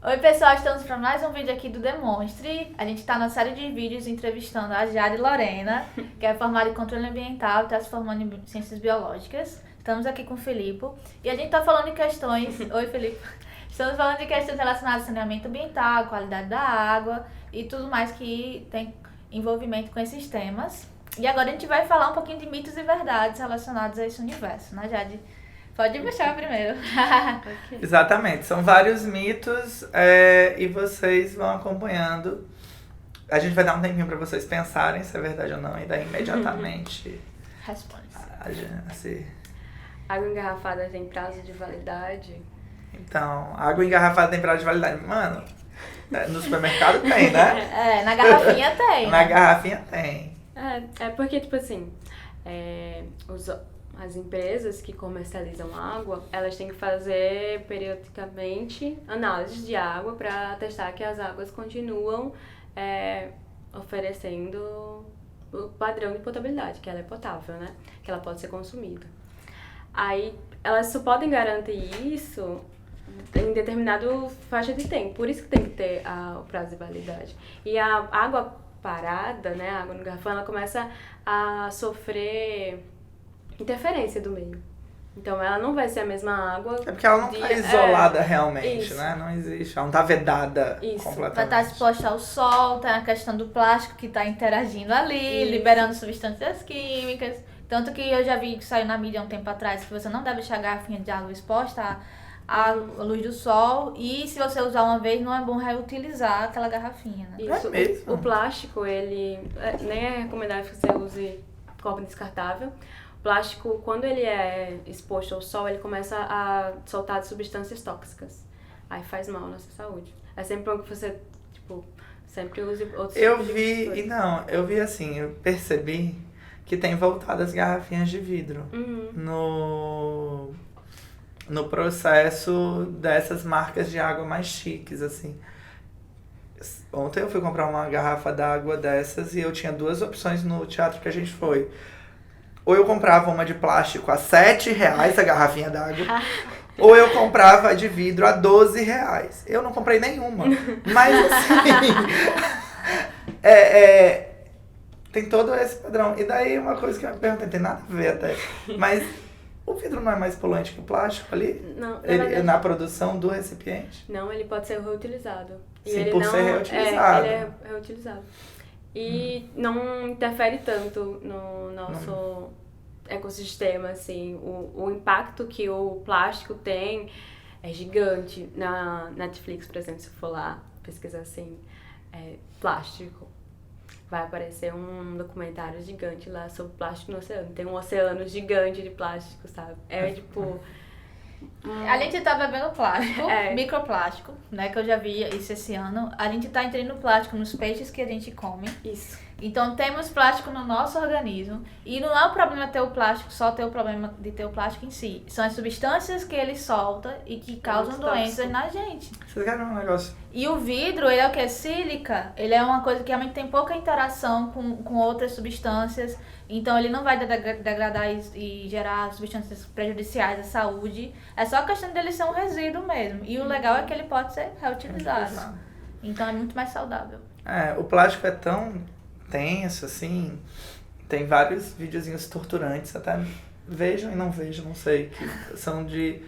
Oi pessoal, estamos para mais um vídeo aqui do Demonstre. A gente está na série de vídeos entrevistando a Jade Lorena, que é formada em controle ambiental e está se formando em ciências biológicas. Estamos aqui com o Filipe e a gente está falando de questões... Oi Filipe. Estamos falando de questões relacionadas ao saneamento ambiental, qualidade da água e tudo mais que tem envolvimento com esses temas. E agora a gente vai falar um pouquinho de mitos e verdades relacionados a esse universo, né Jade? Pode puxar primeiro. Okay. Exatamente, são vários mitos e vocês vão acompanhando. A gente vai dar um tempinho para vocês pensarem se é verdade ou não e daí imediatamente responde. Assim. Água engarrafada tem prazo de validade? Então, água engarrafada tem prazo de validade. Mano, no supermercado tem, né? Na garrafinha tem. Na garrafinha tem. É porque, tipo assim, as empresas que comercializam água, elas têm que fazer periodicamente análises de água para testar que as águas continuam oferecendo o padrão de potabilidade, que ela é potável, né? Que ela pode ser consumida. Aí, elas só podem garantir isso em determinada faixa de tempo, por isso que tem que ter o prazo de validade. E a água parada, né, a água no garrafão, ela começa a sofrer interferência do meio. Então ela não vai ser a mesma água. É porque ela não está isolada realmente, né? Não existe, ela não está vedada completamente. Vai estar exposta ao sol, tem a questão do plástico que está interagindo ali, liberando substâncias químicas. Tanto que eu já vi que saiu na mídia um tempo atrás que você não deve deixar a garrafinha de água exposta à luz do sol. E se você usar uma vez, não é bom reutilizar aquela garrafinha, né? Isso. É mesmo? O plástico, ele nem é recomendável que você use copo descartável. O plástico, quando ele é exposto ao sol, ele começa a soltar substâncias tóxicas. Aí faz mal à nossa saúde. É sempre bom que você, sempre use outros Eu tipos de vi, eu vi assim, eu percebi que tem voltado as garrafinhas de vidro no processo dessas marcas de água mais chiques, assim. Ontem eu fui comprar uma garrafa d'água dessas e eu tinha duas opções no teatro que a gente foi. Ou eu comprava uma de plástico a R$7 a garrafinha d'água, ou eu comprava de vidro a R$12. Eu não comprei nenhuma. Mas assim, tem todo esse padrão. E daí uma coisa que eu me perguntei, tem nada a ver até, mas o vidro não é mais poluente que o plástico ali? Não, Na produção do recipiente? Não, ele pode ser reutilizado. E Sim, ele por não, ser reutilizado. Ele é reutilizado. E não interfere tanto no nosso ecossistema, assim. O impacto que o plástico tem é gigante. Na Netflix, por exemplo, se for lá pesquisar assim, plástico, vai aparecer um documentário gigante lá sobre plástico no oceano. Tem um oceano gigante de plástico, sabe? A gente tá bebendo plástico, microplástico, né? Que eu já vi isso esse ano. A gente tá ingerindo plástico nos peixes que a gente come. Isso. Então temos plástico no nosso organismo. E não é o problema ter o plástico, só ter o problema de ter o plástico em si. São as substâncias que ele solta e que causam doenças na gente. Vocês querem um negócio? E o vidro, ele é o que? Sílica. Ele é uma coisa que realmente tem pouca interação com outras substâncias. Então ele não vai degradar e gerar substâncias prejudiciais à saúde. É só a questão dele ser um resíduo mesmo. E o legal é que ele pode ser reutilizado. Então é muito mais saudável. O plástico é tão tenso, assim. Tem vários videozinhos torturantes, até vejam e não vejam, não sei, que são de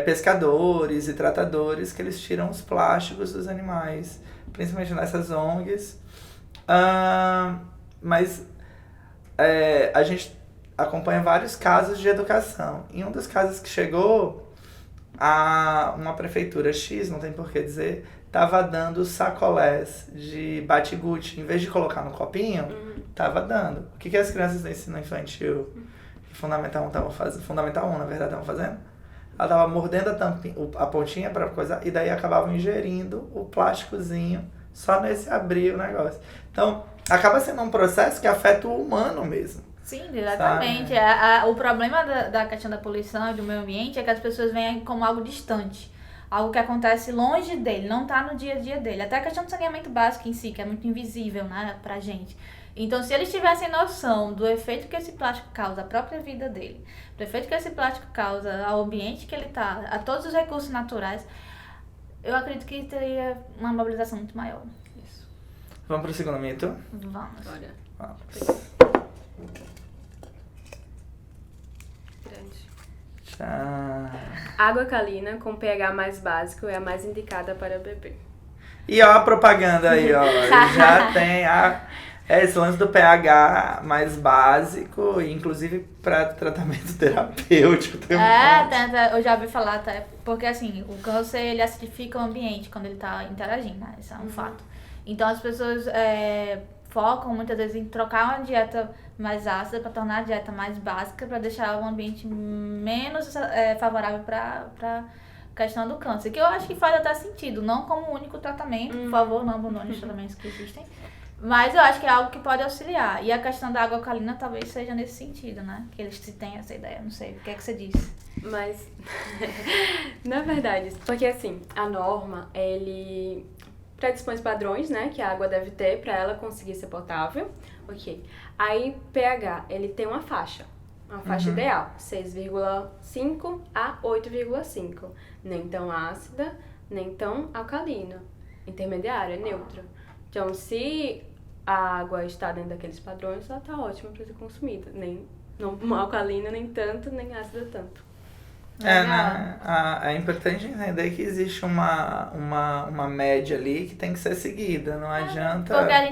pescadores e tratadores que eles tiram os plásticos dos animais, principalmente nessas ONGs. Mas a gente acompanha vários casos de educação. Em um dos casos que chegou, uma prefeitura X, não tem por que dizer, tava dando sacolés de bate-guti. Em vez de colocar no copinho, tava dando. O que as crianças do ensino infantil Fundamental 1 estavam fazendo? Fundamental 1, na verdade, estavam fazendo? Ela tava mordendo a pontinha para coisa e daí acabavam ingerindo o plásticozinho só nesse abrir o negócio. Então, acaba sendo um processo que afeta o humano mesmo. Sim, exatamente. O problema da questão da poluição e do meio ambiente é que as pessoas veem como algo distante. Algo que acontece longe dele, não tá no dia a dia dele. Até a questão do saneamento básico em si, que é muito invisível, né, pra gente. Então, se eles tivessem noção do efeito que esse plástico causa à própria vida dele, do efeito que esse plástico causa ao ambiente que ele tá, a todos os recursos naturais, eu acredito que teria uma mobilização muito maior. Isso. Vamos pro segundo mito? Vamos. Olha, Vamos. grande. Tchau. Água alcalina com pH mais básico é a mais indicada para beber. E ó a propaganda aí, ó. Já tem esse lance do pH mais básico, inclusive para tratamento terapêutico. Tem um monte. Eu já ouvi falar até, porque assim, o câncer ele acidifica o ambiente quando ele tá interagindo, né? Isso é um fato. Então as pessoas focam muitas vezes em trocar uma dieta mais ácida para tornar a dieta mais básica, para deixar o ambiente menos favorável para questão do câncer, que eu acho que faz até sentido, não como único tratamento, por favor, não abandone os tratamentos que existem, mas eu acho que é algo que pode auxiliar. E a questão da água alcalina talvez seja nesse sentido, né? Que eles têm essa ideia, não sei, o que é que você disse? Mas, na verdade, porque assim, a norma, ele predispõe os padrões, né, que a água deve ter para ela conseguir ser potável, ok. Aí, pH, ele tem uma faixa ideal, 6,5 a 8,5. Nem tão ácida, nem tão alcalina. Intermediária, neutra. Então, se a água está dentro daqueles padrões, ela está ótima para ser consumida. Nem não alcalina, nem tanto, nem ácida tanto. Né? É importante entender que existe uma média ali que tem que ser seguida, não adianta... Porque a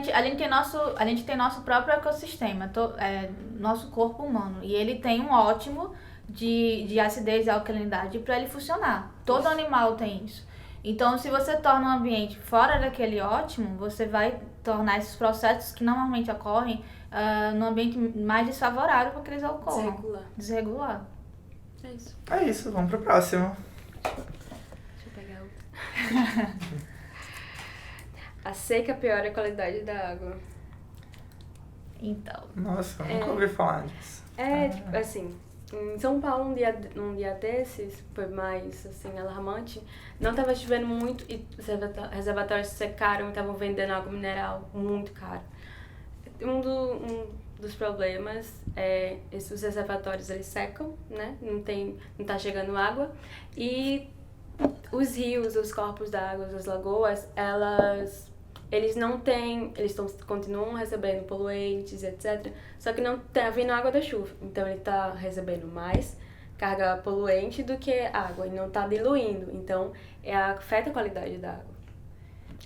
gente tem nosso próprio ecossistema, nosso corpo humano, e ele tem um ótimo de acidez e alcalinidade para ele funcionar. Todo animal tem isso. Então, se você torna um ambiente fora daquele ótimo, você vai tornar esses processos que normalmente ocorrem num ambiente mais desfavorável para que eles ocorram. Desregular. É isso. É isso, vamos pro próximo. Deixa eu pegar outra. A seca piora a qualidade da água. Então. Nossa, eu nunca ouvi falar disso. Tipo assim, em São Paulo, um dia desses, foi mais, assim, alarmante. Não tava chovendo muito e os reservatórios secaram e estavam vendendo água mineral muito caro. Um dos problemas é os reservatórios, eles secam, né? Não tá chegando água. E os rios, os corpos d'água, as lagoas, eles continuam recebendo poluentes, etc. Só que não tá vindo água da chuva. Então ele tá recebendo mais carga poluente do que água e não tá diluindo. Então afeta a qualidade da água.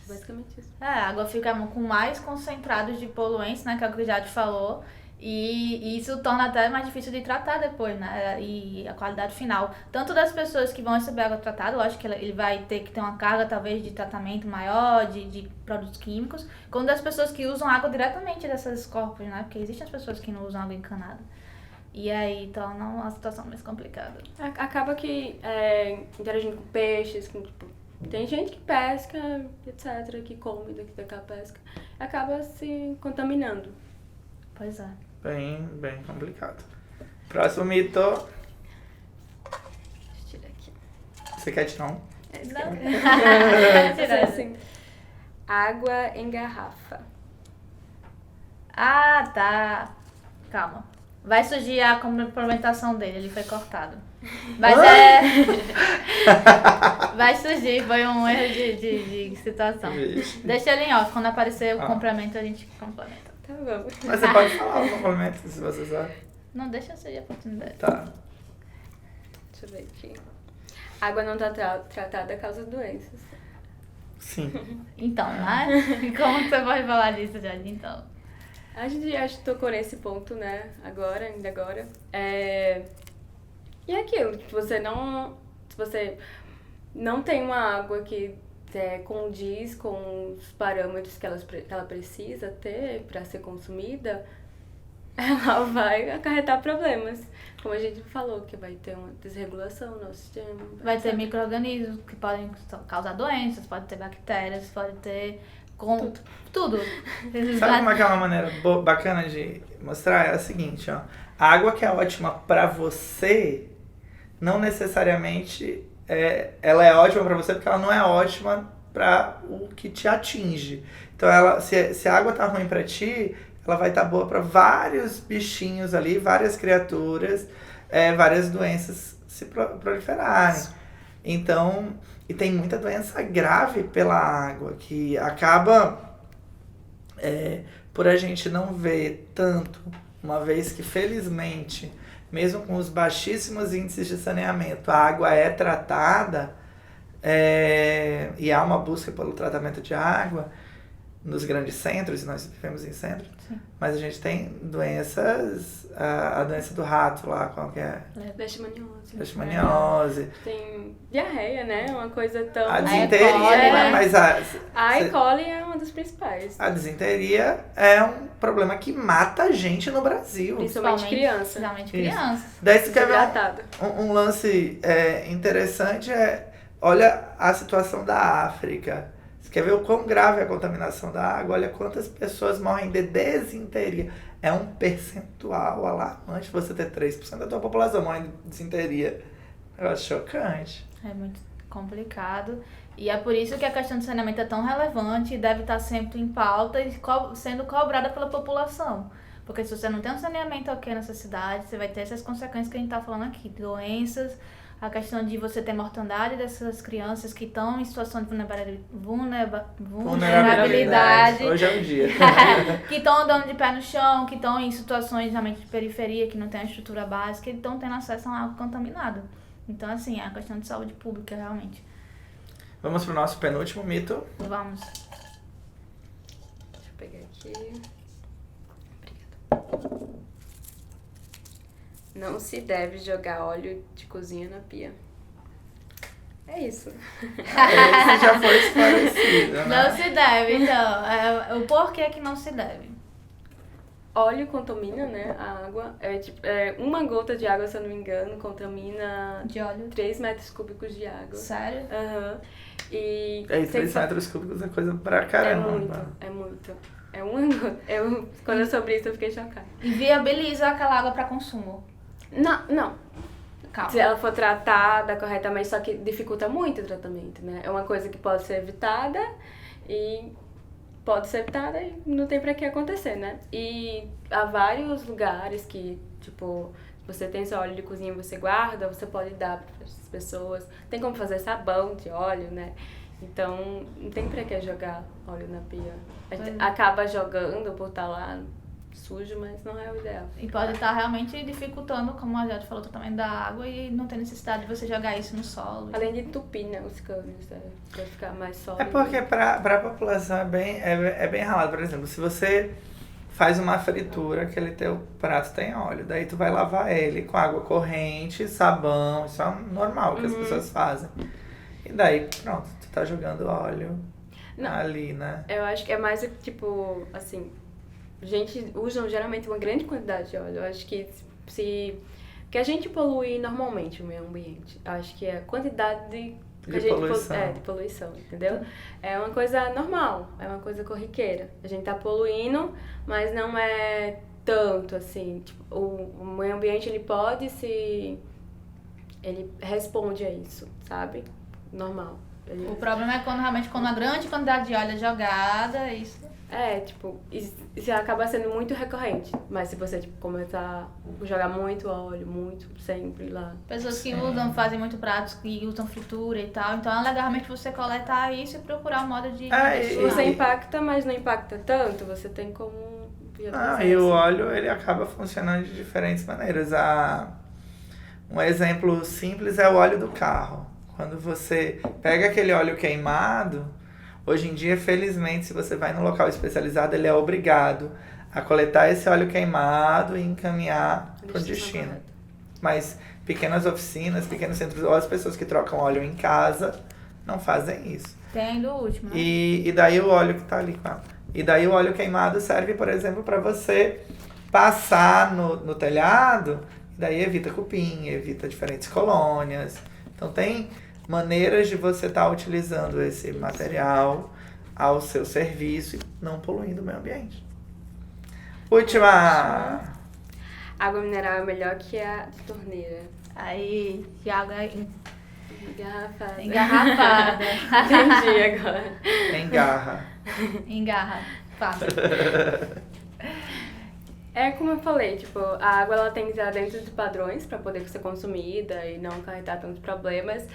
Basicamente isso. A água fica com mais concentrados de poluentes, né? Que é o que o Jade falou. E isso torna até mais difícil de tratar depois, né? E a qualidade final. Tanto das pessoas que vão receber água tratada, lógico que ele vai ter que ter uma carga, talvez, de tratamento maior, de produtos químicos, como das pessoas que usam água diretamente desses corpos, né? Porque existem as pessoas que não usam água encanada. E aí torna a situação mais complicada. Acaba que interagindo com peixes, tem gente que pesca, etc., que come daquela pesca, acaba se contaminando. Pois é. Bem complicado. Próximo mito. Deixa eu tirar aqui. Você quer tirar um? Não. Tirar assim. Água em garrafa. Ah, tá. Calma. Vai surgir a complementação dele, ele foi cortado. Mas vai surgir, foi um erro de situação. Vixe. Deixa ele em off, quando aparecer o complemento a gente complementa. Tá bom. Mas você pode falar o complemento se você sabe. Não deixa eu ser a oportunidade. Tá. Deixa eu ver aqui. Água não tá tratada causa doenças. Sim. Então, né? Como você pode falar disso, Jade? Então. A gente acho que tocou nesse ponto, né? Ainda agora. E é aquilo, se você não tem uma água que condiz com os parâmetros que ela precisa ter para ser consumida, ela vai acarretar problemas. Como a gente falou, que vai ter uma desregulação no nosso sistema. Vai ter micro-organismos que podem causar doenças, pode ter bactérias, pode ter... Tudo. Sabe como é que é uma maneira bacana de mostrar? É a seguinte, ó. A água que é ótima pra você, não necessariamente ela é ótima pra você, porque ela não é ótima pra o que te atinge. Então, se a água tá ruim pra ti, ela vai estar boa pra vários bichinhos ali, várias criaturas, várias doenças se proliferarem. Então, E tem muita doença grave pela água, que acaba, por a gente não ver tanto, uma vez que felizmente, mesmo com os baixíssimos índices de saneamento, a água é tratada, e há uma busca pelo tratamento de água nos grandes centros, e nós vivemos em centros, mas a gente tem doenças, a doença do rato lá, qual que é? Leishmaniose. Leishmaniose. Tem diarreia, né? Uma coisa tão... A disenteria, mas a E. coli é uma das principais. a disenteria é um problema que mata a gente no Brasil. Principalmente criança. Principalmente crianças. Daí você quer ver Desidratado. um lance interessante, olha a situação da África. Você quer ver o quão grave é a contaminação da água? Olha quantas pessoas morrem de desinteria. É um percentual alarmante você ter 3% da tua população morrendo de desinteria. Eu acho chocante. É muito complicado. E é por isso que a questão do saneamento é tão relevante e deve estar sempre em pauta e sendo cobrada pela população. Porque se você não tem um saneamento ok nessa cidade, você vai ter essas consequências que a gente está falando aqui. Doenças, a questão de você ter mortandade dessas crianças que estão em situação de vulnerabilidade. Hoje é um dia. Que estão andando de pé no chão, que estão em situações realmente de periferia, que não tem a estrutura básica e estão tendo acesso a uma água contaminada. Então, assim, é a questão de saúde pública, realmente. Vamos pro nosso penúltimo mito. Vamos. Deixa eu pegar aqui. Obrigada. Não se deve jogar óleo de cozinha na pia. É isso. Esse já foi esclarecido, né? Não se deve, então. O porquê que não se deve? Óleo contamina, né, a água. Uma gota de água, se eu não me engano, contamina De óleo? 3 metros cúbicos de água. Sério? Aham. E 3 metros cúbicos é coisa pra caramba. É muito. É uma gota. Quando eu soube isso, eu fiquei chocada. E viabiliza aquela água para consumo. Não. Calma. Se ela for tratada corretamente, só que dificulta muito o tratamento, né? É uma coisa que pode ser evitada e não tem pra que acontecer, né? E há vários lugares que, tipo, você tem seu óleo de cozinha, você guarda, você pode dar para as pessoas. Tem como fazer sabão de óleo, né? Então, não tem pra que jogar óleo na pia. A gente acaba jogando por estar lá sujo, mas não é o ideal. E pode estar realmente dificultando, como a Jade falou, o tratamento da água e não tem necessidade de você jogar isso no solo. Além de entupir, né, os canos, pra ficar mais sólido. É porque pra população é bem ralado. Por exemplo, se você faz uma fritura, aquele teu prato tem óleo, daí tu vai lavar ele com água corrente, sabão, isso é normal que as pessoas fazem. E daí, pronto, tu tá jogando óleo ali, né? Eu acho que é mais, tipo, assim, gente usam geralmente uma grande quantidade de óleo. Eu acho que que a gente polui normalmente o meio ambiente. Eu acho que é a quantidade de poluição, entendeu? É uma coisa normal, é uma coisa corriqueira. A gente tá poluindo, mas não é tanto assim. Tipo, o meio ambiente ele responde a isso, sabe? Normal. O problema é quando uma grande quantidade de óleo é jogada, isso. Isso acaba sendo muito recorrente. Mas se você, tipo, começar a jogar muito óleo, sempre lá. Pessoas que fazem muito pratos, que usam fritura e tal. Então é legal realmente você coletar isso e procurar um modo de... Você impacta, mas não impacta tanto. Você tem como... E o óleo, ele acaba funcionando de diferentes maneiras. Um exemplo simples é o óleo do carro. Quando você pega aquele óleo queimado, hoje em dia, felizmente, se você vai num local especializado, ele é obrigado a coletar esse óleo queimado e encaminhar para o destino. Mas pequenas oficinas, pequenos centros, ou as pessoas que trocam óleo em casa, não fazem isso. Tem do último, né? E daí o óleo que tá ali com ela. E daí o óleo queimado serve, por exemplo, para você passar no telhado, e daí evita cupim, evita diferentes colônias. Então tem maneiras de você estar utilizando esse material ao seu serviço e não poluindo o meio ambiente. Última! Água mineral é melhor que a de torneira. Aí, de água Engarrafada. Entendi agora. Engarra. Fácil. É como eu falei, tipo, a água ela tem que estar dentro de padrões para poder ser consumida e não acarretar tantos problemas.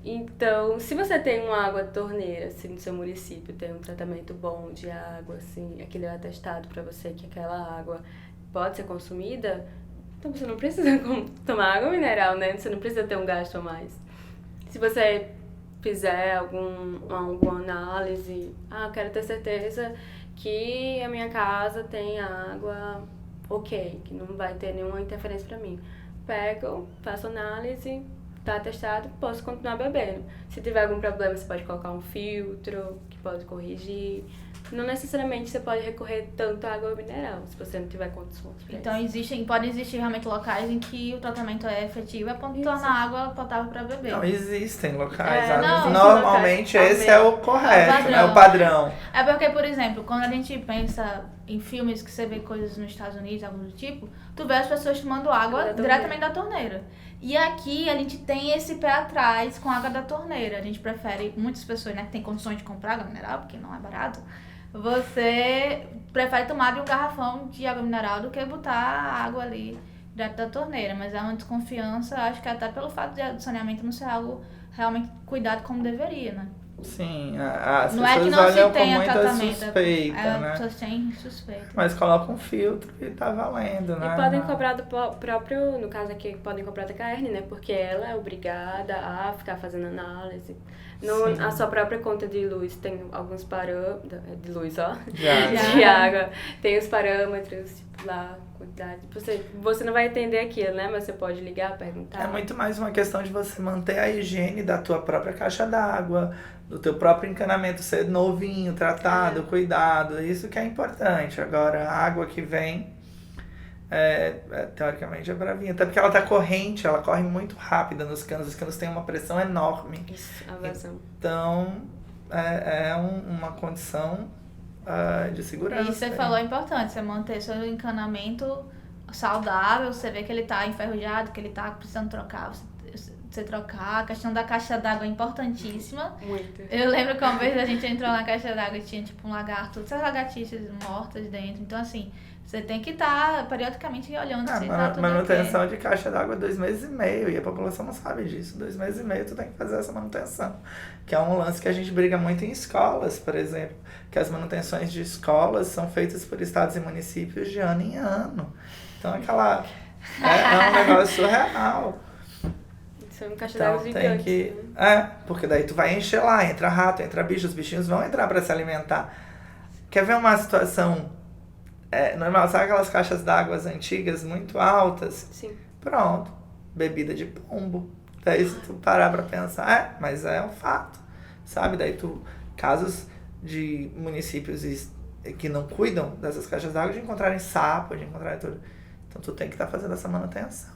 Então, se você tem uma água de torneira, se no seu município tem um tratamento bom de água, assim, aquele é atestado para você que aquela água pode ser consumida, então você não precisa tomar água mineral, né? Você não precisa ter um gasto a mais. Se você fizer alguma análise, eu quero ter certeza que a minha casa tem água ok, que não vai ter nenhuma interferência para mim. Pego, faço análise, tá testado, posso continuar bebendo. Se tiver algum problema, você pode colocar um filtro que pode corrigir. Não necessariamente você pode recorrer tanto à água mineral, se você não tiver condições pra Então podem existir realmente locais em que o tratamento é efetivo, é ponto de tornar a água potável para beber. Não, existem locais. Não, normalmente locais. esse é o correto, É o padrão. É porque, por exemplo, quando a gente pensa em filmes que você vê coisas nos Estados Unidos, algo do tipo, tu vê as pessoas tomando água diretamente da torneira. E aqui a gente tem esse pé atrás com a água da torneira. A gente prefere, muitas pessoas, né, que tem condições de comprar água mineral, porque não é barato, você prefere tomar de um garrafão de água mineral do que botar a água ali direto da torneira. Mas é uma desconfiança, acho que até pelo fato de saneamento não ser algo realmente cuidado como deveria, né? Sim, as Não é que pessoas não se olham com tenha muita tratamento, suspeita, né? As pessoas têm suspeita. Mas coloca um filtro e tá valendo, né? E podem cobrar do próprio, no caso aqui, podem cobrar da KR, né? Porque ela é obrigada a ficar fazendo análise. A sua própria conta de luz tem alguns parâmetros, de luz, ó, de água, tem os parâmetros, tipo lá, quantidade. Você não vai entender aquilo, né? Mas você pode ligar, perguntar. É muito mais uma questão de você manter a higiene da tua própria caixa d'água, do teu próprio encanamento ser novinho, tratado, cuidado. Isso que é importante. Agora, a água que vem, teoricamente é pra vir. Até porque ela tá corrente, ela corre muito rápida nos canos. Os canos têm uma pressão enorme. Isso, a vazão. Então, uma condição de segurança. E isso que você falou é importante, você manter seu encanamento saudável, você vê que ele tá enferrujado, que ele tá precisando trocar, você trocar. A questão da caixa d'água é importantíssima. Muito. Eu lembro que uma vez a gente entrou na caixa d'água e tinha tipo um lagarto, essas lagartixas mortas dentro. Então assim, você tem que estar periodicamente olhando se tá tudo manutenção de caixa d'água é 2 meses e meio, e a população não sabe disso. 2 meses e meio tu tem que fazer essa manutenção. Que é um lance que a gente briga muito em escolas, por exemplo. Que as manutenções de escolas são feitas por estados e municípios de ano em ano. Então é um negócio surreal. Isso é um caixa Então d'água tem gigante. que... porque daí tu vai encher lá, entra rato, entra bicho, os bichinhos vão entrar pra se alimentar. Quer ver uma situação normal? Sabe aquelas caixas d'água antigas muito altas? Sim. Pronto, bebida de pombo. Daí se tu parar pra pensar, mas é um fato, sabe? Daí casos de municípios que não cuidam dessas caixas d'água, de encontrarem sapo, de encontrarem tudo. Então tu tem que estar fazendo essa manutenção.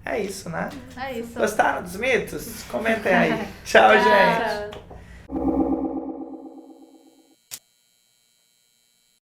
É isso, né? É isso. Gostaram dos mitos? Comentem aí. Tchau, gente. Tchau.